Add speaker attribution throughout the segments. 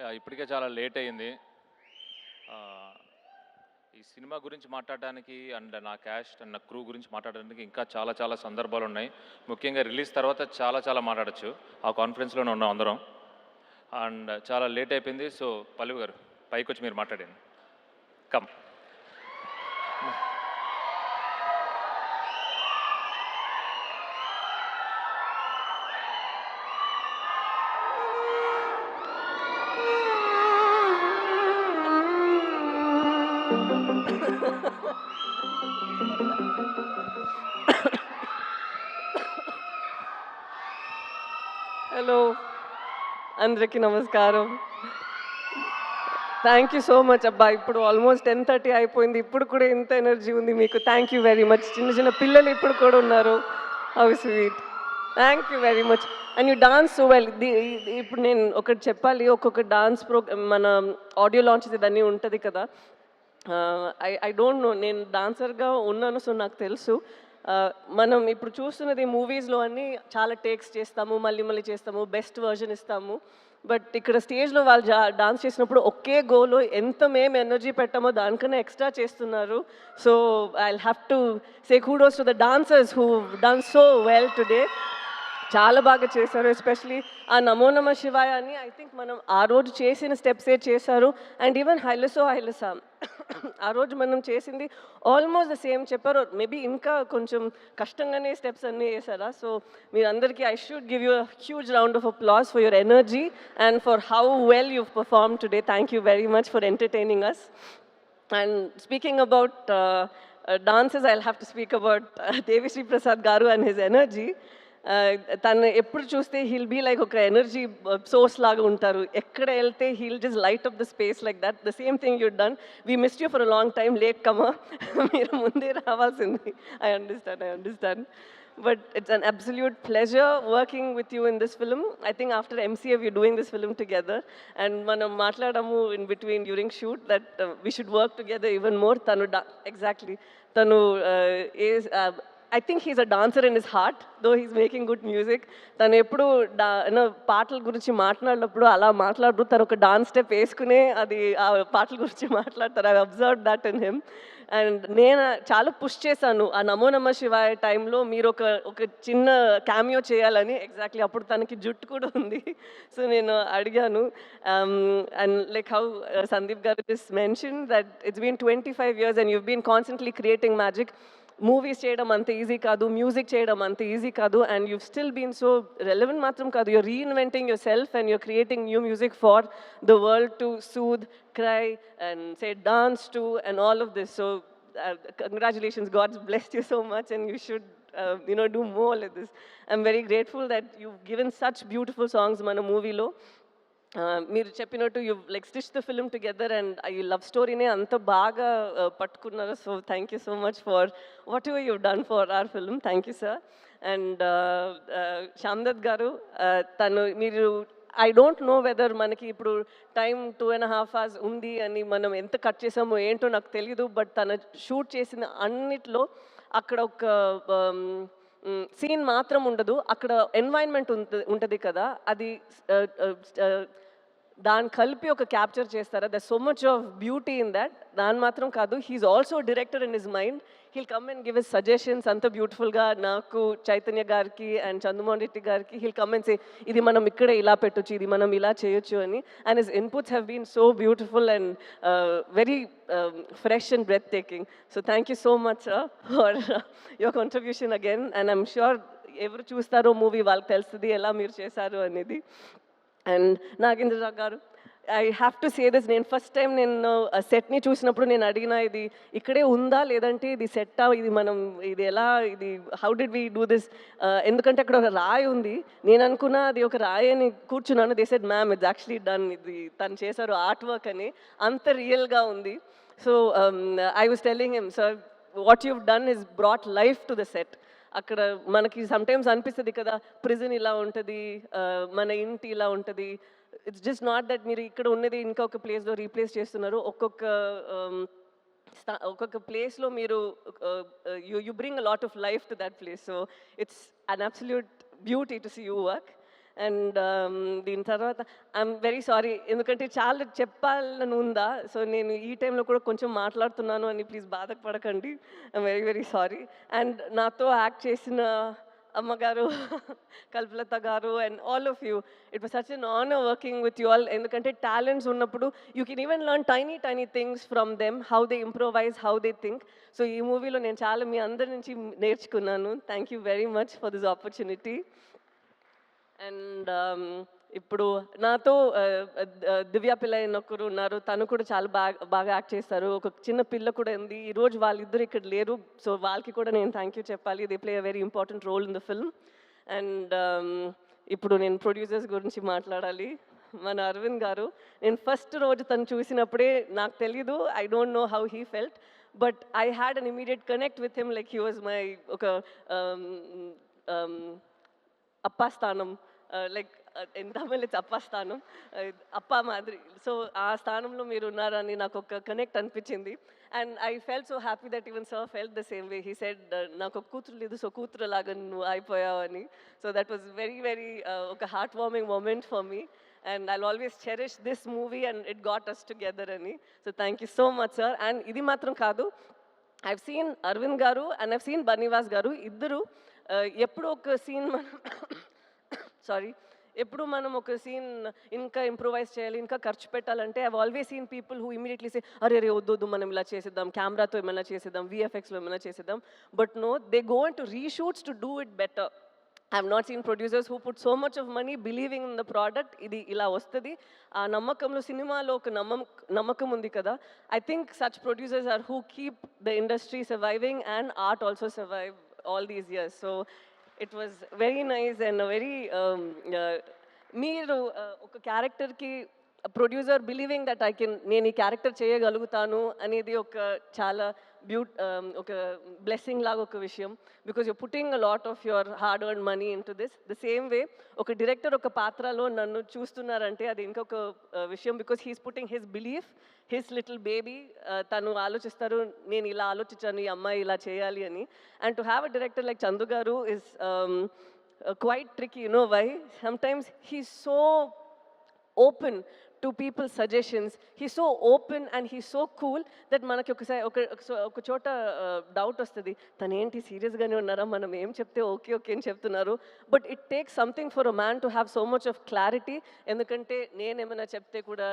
Speaker 1: ఇప్పటికే చాలా లేట్ అయింది. ఆహ్, ఈ సినిమా గురించి మాట్లాడడానికి అండ్ నా క్యాస్ట్ అండ్ నా క్రూ గురించి మాట్లాడడానికి ఇంకా చాలా చాలా సందర్భాలున్నాయి. ముఖ్యంగా రిలీజ్ తర్వాత చాలా చాలా మాట్లాడొచ్చు. ఆ కాన్ఫిడెన్స్‌లోనే ఉన్నాం అందరం. అండ్ చాలా లేట్ అయిపోయింది. సో, పల్లవి గారు పైకొచ్చి మీరు మాట్లాడండి. కమ్.
Speaker 2: హలో, అందరికీ నమస్కారం. థ్యాంక్ యూ సో మచ్ అబ్బా. ఇప్పుడు ఆల్మోస్ట్ 10:30 అయిపోయింది. ఇప్పుడు కూడా ఇంత ఎనర్జీ ఉంది మీకు. Thank you very much. చిన్న చిన్న పిల్లలు ఇప్పుడు కూడా ఉన్నారు. How sweet. Thank you very much. And you dance so well. ఇప్పుడు నేను ఒకటి చెప్పాలి. ఒక్కొక్క డాన్స్ మన ఆడియో లాంచెస్ ఇదన్నీ ఉంటుంది కదా. ఐ డోంట్ నో, నేను డాన్సర్గా ఉన్నాను, సో నాకు తెలుసు. మనం ఇప్పుడు చూస్తున్నది మూవీస్లో అన్నీ చాలా టేక్స్ చేస్తాము, మళ్ళీ మళ్ళీ చేస్తాము, బెస్ట్ వర్జన్ ఇస్తాము. బట్ ఇక్కడ స్టేజ్లో వాళ్ళు డాన్స్ చేసినప్పుడు ఒకే గోలో ఎంత మేము ఎనర్జీ పెట్టామో దానికన్నా ఎక్స్ట్రా చేస్తున్నారు. So I have to say kudos to the dancers who done so well today. చాలా బాగా చేశారు. ఎస్పెషలీ ఆ నమో నమ శివాయ అని ఐ థింక్ మనం ఆ రోజు చేసిన స్టెప్సే చేశారు. అండ్ ఈవెన్ హైలసో హైలసా ఆ రోజు మనం చేసింది ఆల్మోస్ట్ ద సేమ్ చెప్పారు. మేబీ ఇంకా కొంచెం కష్టంగానే స్టెప్స్ అన్నీ వేసారా. సో మీరందరికీ I should give you a huge round of applause for your energy and for how well you perform today. Thank you very much for entertaining us. And speaking about dances, I'll have to speak about Devi Sri Prasad Garu and his energy. తను ఎప్పుడు చూస్తే he'll be like ఒక energy source లాగా ఉంటారు. ఎక్కడ వెళ్తే he'll just light up the space like that. The same thing you done. We missed you for a long time. Late కమా, మీరు ముందే రావాల్సింది. I understand. But it's an absolute pleasure working with you in this film. I think after MCA we're doing this film together, and manam matladamu in between during shoot that we should work together even more. Tanu exactly. Tanu is I think he's a dancer in his heart, though he's making good music. తను ఎప్పుడు పాటల గురించి మాట్లాడినప్పుడు అలా మాట్లాడరు. తను ఒక dance step వేసుకునే అది ఆ పాటల గురించి మాట్లాడతారు. I observe that in him. And నేను చాలా పుష్ చేశాను ఆ నమో నమ శివాయ టైంలో మీరు ఒక చిన్న క్యామియో చేయాలని. ఎగ్జాక్ట్లీ అప్పుడు తనకి జుట్టు కూడా ఉంది. సో నేను అడిగాను. And like how Sandeep garu this mention that it's been 25 years and you've been constantly creating magic. Movies చేయడం అంత ఈజీ కాదు, మ్యూజిక్ చేయడం అంత ఈజీ కాదు. And you still been so relevant మాత్రం కాదు, you're reinventing yourself and you're creating new music for the world to soothe, cry and say dance to and all of this. So congratulations, God's blessed you so much and you should do more like this. I'm very grateful that you've given such beautiful songs మన మూవీలో. మీరు చెప్పినట్టు you like stitch the film together and ఈ love స్టోరీనే అంత బాగా పట్టుకున్నారు. So thank you so much for whatever you done for our film. Thank you sir. And Shyam Dutt garu, తను మీరు ఐ డోంట్ నో వెదర్ మనకి ఇప్పుడు టైం 2.5 hours ఉంది అని మనం ఎంత కట్ చేసామో ఏంటో నాకు తెలీదు. బట్ తను షూట్ చేసిన అన్నిట్లో అక్కడ ఒక సీన్ మాత్రం ఉండదు, అక్కడ ఎన్వైర్న్మెంట్ ఉంటుంది కదా, అది దాన్ని కలిపి ఒక క్యాప్చర్ చేస్తారా. The so much of beauty in that. దాని మాత్రం కాదు, he's also director in his mind. He'll come and give his suggestions అంత బ్యూటిఫుల్గా. నాకు చైతన్య గారికి అండ్ చంద్రమోహన్ రెడ్డి గారికి హీల్ కమ్ అండ్ సే ఇది మనం ఇక్కడే ఇలా పెట్టొచ్చు, ఇది మనం ఇలా చేయొచ్చు అని. And his inputs have been so beautiful and very fresh and breathtaking. So thank you so much for your contribution again. And I'm sure ఎవరు చూస్తారో మూవీ వాళ్ళకి తెలుస్తుంది ఎలా మీరు చేశారు అనేది. అండ్ నాగేంద్ర గారు, I have to say this. నేను ఫస్ట్ టైం నేను సెట్ని చూసినప్పుడు నేను అడిగిన ఇది ఇక్కడే ఉందా లేదంటే ఇది సెట్టా, ఇది మనం ఇది ఎలా, ఇది how did we do this. ఎందుకంటే అక్కడ ఒక రాయి ఉంది. నేను అనుకున్నా అది ఒక రాయి అని కూర్చున్నాను. They said ma'am it's actually done, ఇది తను చేశారు ఆర్ట్ వర్క్ అని. అంత రియల్గా ఉంది. So I was telling him, sir what you've done is brought life to the set. అక్కడ మనకి సమ్టైమ్స్ అనిపిస్తుంది కదా, ప్రిజన్ ఇలా ఉంటుంది, మన ఇంటి ఇలా ఉంటుంది. ఇట్స్ జస్ట్ నాట్ దట్ మీరు ఇక్కడ ఉన్నది ఇంకొక ప్లేస్లో రీప్లేస్ చేస్తున్నారు. ఒక్కొక్క ప్లేస్లో మీరు you bring a lot of life to that place. So it's an absolute beauty to see you work. And దీని తర్వాత ఐఎమ్ వెరీ సారీ, ఎందుకంటే చాలా చెప్పాలని ఉందా, సో నేను ఈ టైంలో కూడా కొంచెం మాట్లాడుతున్నాను అని ప్లీజ్ బాధపడకండి. I'm very very sorry. And నాతో యాక్ట్ చేసిన అమ్మగారు, కల్పలత గారు, and all of you, it was such an honour working with you all. ఎందుకంటే టాలెంట్స్ ఉన్నప్పుడు you can even learn tiny tiny things from them, how they improvise, how they think. So ఈ మూవీలో నేను చాలా మీ అందరి నుంచి నేర్చుకున్నాను. Thank you very much for this opportunity. And ఇప్పుడు నాతో దివ్య పిల్ల అని ఒకరు ఉన్నారు, తను కూడా చాలా బాగా యాక్ట్ చేస్తారు. ఒక చిన్న పిల్ల కూడా ఉంది. ఈరోజు వాళ్ళిద్దరు ఇక్కడ లేరు, సో వాళ్ళకి కూడా నేను థ్యాంక్ యూ చెప్పాలి. They play a very important role in the film. And ఇప్పుడు నేను ప్రొడ్యూసర్స్ గురించి మాట్లాడాలి. మన అరవింద్ గారు, నేను ఫస్ట్ రోజు తను చూసినప్పుడే నాకు తెలీదు, I don't know how he felt, but I had an immediate connect with him, like he was my ఒక అప్పా స్థానం, లైక్ ఇన్ తమిళ్ ఇట్స్ అప్పా స్థానం, అప్పా మాదిరి. సో ఆ స్థానంలో మీరు ఉన్నారని నాకు ఒక కనెక్ట్ అనిపించింది. And I felt so happy that even sir felt the same way. He said నాకు ఒక కూతురు లేదు, సో కూతురు లాగా నువ్వు అయిపోయావు అని. So that was very very ఒక heart warming moment for me. And I'll always cherish this movie and it got us together అని. So thank you so much sir. And ఇది మాత్రం కాదు, ఐవ్ సీన్ అరవింద్ గారు అండ్ ఐవ్ సీన్ బన్నీవాస్ గారు, ఇద్దరు ఎప్పుడు ఒక సీన్ మనం సారీ, ఎప్పుడు మనం ఒక సీన్ ఇంకా ఇంప్రూవైజ్ చేయాలి, ఇంకా ఖర్చు పెట్టాలంటే I always seen people who immediately say అరే రే వద్దు మనం ఇలా చేసేద్దాం, కెమెరాతో ఏమైనా చేసేద్దాం, విఎఫ్ఎక్స్లో ఏమైనా చేసేద్దాం. But no, they go into reshoots to do it better. I have not seen producers who put so much of money believing in the product. ఇది ఇలా వస్తుంది ఆ నమ్మకంలో, సినిమాలో ఒక నమ్మకం ఉంది కదా. I think such producers are who keep the industry surviving and art also survive all these years. So it was very nice and very మీరు ఒక క్యారెక్టర్కి ప్రొడ్యూసర్ బిలీవింగ్ దట్ నేను ఈ క్యారెక్టర్ చేయగలుగుతాను అనేది ఒక చాలా ఒక బ్లెస్సింగ్ లాగా ఒక విషయం. Because you're putting a lot of your hard earn money into this. The same way ఒక డైరెక్టర్ ఒక పాత్రలో నన్ను చూస్తున్నారంటే అది ఇంకొక విషయం. Because he's putting his belief, his little baby, తను ఆలోచిస్తారు నేను ఇలా ఆలోచించాను, ఈ అమ్మాయి ఇలా చేయాలి అని. And to have a director like Chandu గారు is quite tricky, you know why? Sometimes he's so open to people's suggestions. He's so open and he's so cool that మనకి ఒక చోట డౌట్ వస్తుంది, తను ఏంటి సీరియస్గానే ఉన్నారా, మనం ఏం చెప్తే ఓకే ఓకే అని చెప్తున్నారు. But it takes something for a man to have so much of clarity. ఎందుకంటే నేనేమైనా చెప్తే కూడా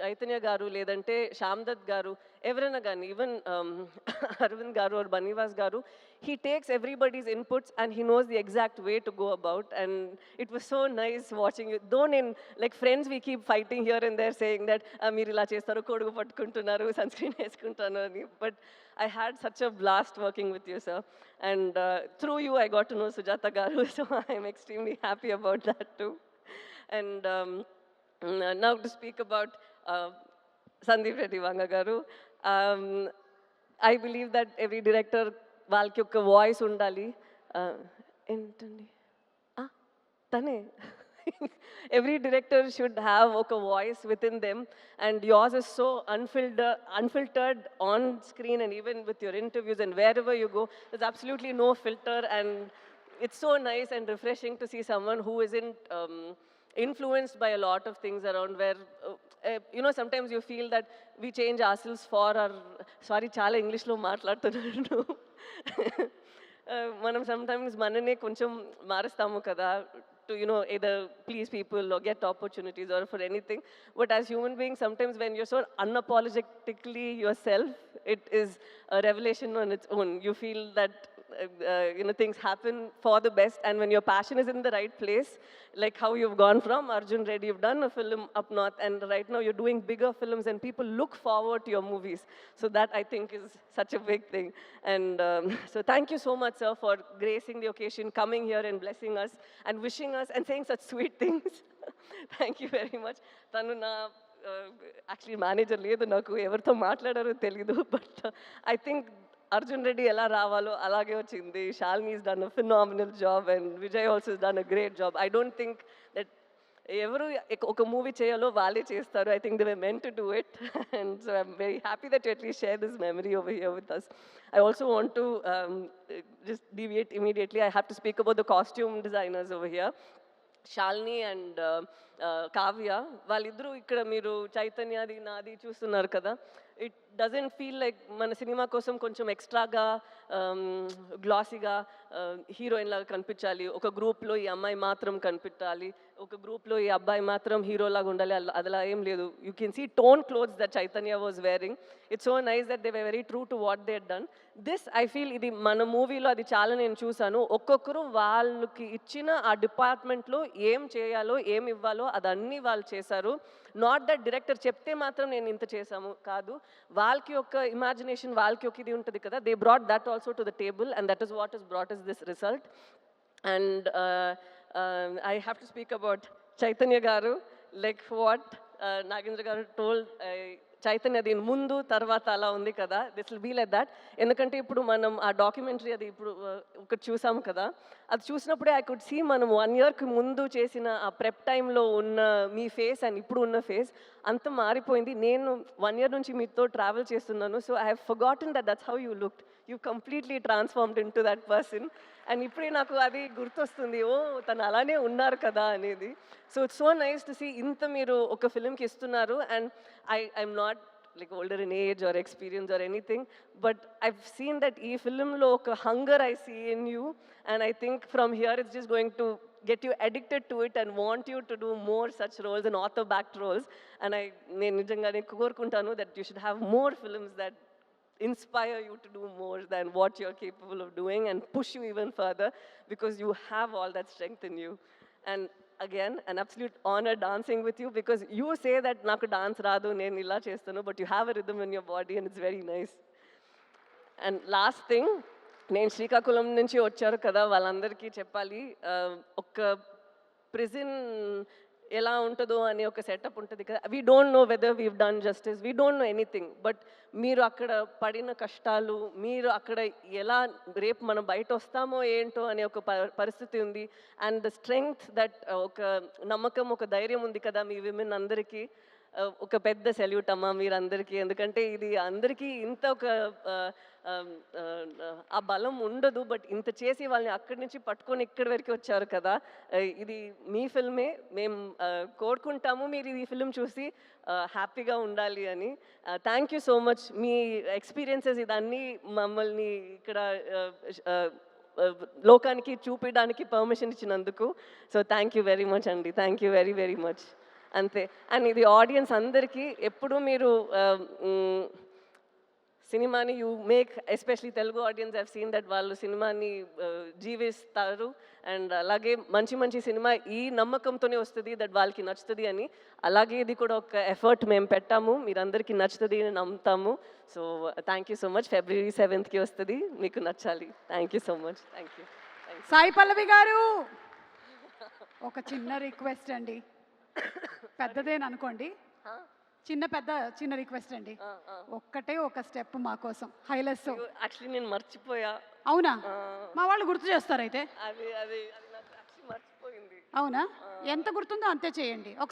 Speaker 2: చైతన్య గారు లేదంటే శ్యామ్ దత్ గారు ఎవరైనా కానీ, ఈవెన్ అరవింద్ గారు ఆర్ బన్నీవాస్ గారు, he takes everybody's inputs and he knows the exact way to go about. And it was so nice watching you. Though in like friends we keep fighting here and there saying that meer ila chestaru, kodugu pattukuntunnaru, sunscreen eskuntunnaru ani, but I had such a blast working with you, sir. And through you I got to know Sujata garu, so I am extremely happy about that too. And now to speak about Sandeep Reddy Vanga garu, I believe that every director వాళ్ళకి ఒక voice ఉండాలి. ఏంటండి తనే every director should have ఒక voice within them, and yours is so unfiltered on screen and even with your interviews and wherever you go, there's absolutely no filter, and it's so nice and refreshing to see someone who isn't influenced by a lot of things around, where you know, sometimes you feel that we change ourselves for our, sorry చాలా ఇంగ్లీష్లో మాట్లాడుతున్నాను, మనం sometimes మననే కొంచెం మారుస్తాము కదా, to, you know, either please people or get opportunities or for anything. But as human beings, sometimes when you're so unapologetically yourself, it is a revelation on its own. You feel that you know, things happen for the best, and when your passion is in the right place, like how you've gone from Arjun Reddy, you've done a film up north, and right now you're doing bigger films and people look forward to your movies. So that I think is such a big thing. And so thank you so much, sir, for gracing the occasion, coming here and blessing us and wishing us and saying such sweet things. Thank you very much. Tanu na actually manager ledu, naku evartho maatladaro teliyadu, but I think Arjun Reddy ఎలా రావాలో అలాగే వచ్చింది. Shalini has done a phenomenal job and Vijay also has done a great job. I don't think that ఎవరు ఒక movie చేయాలో వాళ్ళే చేస్తారు. I think they were meant to do it. And so I'm very happy that you at least share this memory over here with us. I also want to just deviate immediately. I have to speak about the costume designers over here. Shalini and Kavya వాళ్ళిద్దరూ ఇక్కడ మీరు చైతన్యది నాది చూస్తున్నారు కదా. It doesn't feel like మన cinema కోసం కొంచెం ఎక్స్ట్రాగా గ్లాసీగా హీరోయిన్ లాగా కనిపించాలి, ఒక గ్రూప్లో ఈ అమ్మాయి మాత్రం కనిపించాలి, ఒక గ్రూప్లో ఈ అబ్బాయి మాత్రం హీరోలాగా ఉండాలి, అలా ఏం లేదు. You can see tone clothes that Chaitanya was wearing. It's so nice that they were very true to what they done. This I feel ఇది మన మూవీలో అది చాలా నేను చూశాను. ఒక్కొక్కరు వాళ్ళకి ఇచ్చిన ఆ డిపార్ట్మెంట్లో ఏం చేయాలో ఏం ఇవ్వాలో అదన్నీ వాళ్ళు చేశారు. నాట్ దట్ డైరెక్టర్ చెప్తే మాత్రం నేను ఇంత చేశాము కాదు, వాళ్ళకి ఒక ఇమాజినేషన్, వాళ్ళకి ఒక ఇది ఉంటుంది కదా. They brought that also to the table and that is what is brought is this result. And I have to speak about Chaitanya garu, like what Nagendra garu told. Chaitanya దీని ముందు తర్వాత అలా ఉంది కదా, this will be like that. ఎందుకంటే ఇప్పుడు మనం ఆ డాక్యుమెంటరీ అది ఇప్పుడు ఒకటి చూసాం కదా, అది చూసినప్పుడే ఐ కుడ్ సీ మనం 1 yearకి ముందు చేసిన ఆ ప్రెప్ టైంలో ఉన్న మీ ఫేస్ అండ్ ఇప్పుడు ఉన్న ఫేస్ అంత మారిపోయింది. నేను 1 year నుంచి మీతో ట్రావెల్ చేస్తున్నాను. So I have forgotten that's how you looked. You completely transformed in to that person. And ఇప్పుడే నాకు అది గుర్తొస్తుంది, ఓ తను అలానే ఉన్నారు కదా అనేది. So it's so nice to see ఇంత మీరు ఒక ఫిల్మ్కి ఇస్తున్నారు. And I'm not like older in age or experience or anything, but I've seen that ee film lo oka hunger I see in you, and I think from here it's just going to get you addicted to it and want you to do more such roles and author backed roles. And నేను నిజంగానే కోరుకుంటాను that you should have more films that inspire you to do more than what you're capable of doing and push you even further, because you have all that strength in you. And again, an absolute honor dancing with you, because you say that naku dance raadu nenu illa chestanu, but you have a rhythm in your body and it's very nice. And last thing, నేను శ్రీకాకుళం నుంచి వచ్చారు కదా, వాళ్ళందరికీ చెప్పాలి, ఒక prison ఎలా ఉంటుందో అని ఒక సెటప్ ఉంటుంది కదా. We don't know whether weave done justice, we don't know anything, but మీరు అక్కడ పడిన కష్టాలు, మీరు అక్కడ ఎలా రేపు మనం బయట వస్తామో ఏంటో అనే ఒక పరిస్థితి ఉంది. అండ్ ద స్ట్రెంగ్త్ దట్ ఒక నమ్మకం, ఒక ధైర్యం ఉంది కదా మీ విమెన్ అందరికీ. ఒక పెద్ద సెల్యూట్ అమ్మా మీరందరికీ. ఎందుకంటే ఇది అందరికీ ఇంత ఒక ఆ బలం ఉండదు, బట్ ఇంత చేసి వాళ్ళని అక్కడి నుంచి పట్టుకొని ఇక్కడి వరకు వచ్చారు కదా. ఇది మీ ఫిల్మే, మేము కోరుకుంటాము మీరు ఈ ఫిల్మ్ చూసి హ్యాపీగా ఉండాలి అని. Thank you so much. మీ ఎక్స్పీరియన్సెస్ ఇదన్నీ మమ్మల్ని ఇక్కడ లోకానికి చూపించడానికి పర్మిషన్ ఇచ్చినందుకు. So thank you very much అండి, thank you very very much. అంతే. అండ్ ఇది ఆడియన్స్ అందరికీ ఎప్పుడు మీరు సినిమాని you make, especially Telugu audience have seen that వాళ్ళు సినిమాని జీవిస్తారు. అండ్ అలాగే మంచి మంచి సినిమా ఈ నమ్మకంతోనే వస్తుంది దట్ వాళ్ళకి నచ్చుతుంది అని. అలాగే ఇది కూడా ఒక ఎఫర్ట్ మేము పెట్టాము, మీరందరికీ నచ్చుతుంది అని నమ్ముతాము. So thank you so much. February 7th వస్తుంది, మీకు నచ్చాలి. Thank you so much. Thank you.
Speaker 3: Sai Pallavi garu, ఒక చిన్న రిక్వెస్ట్ అండి, పెద్దదేననుకోండి, చిన్న రిక్వెస్ట్ అండి, ఒక్కటే ఒక స్టెప్ మా కోసం హైలెస్.
Speaker 2: యాక్చువల్లీ నేను మర్చిపోయా.
Speaker 3: అవునా? మా వాళ్ళు గుర్తు చేస్తారు అయితే.
Speaker 2: అది నాకు యాక్చువల్లీ మర్చిపోయింది.
Speaker 3: అవునా? ఎంత గుర్తుందో అంతే చేయండి ఒకసారి.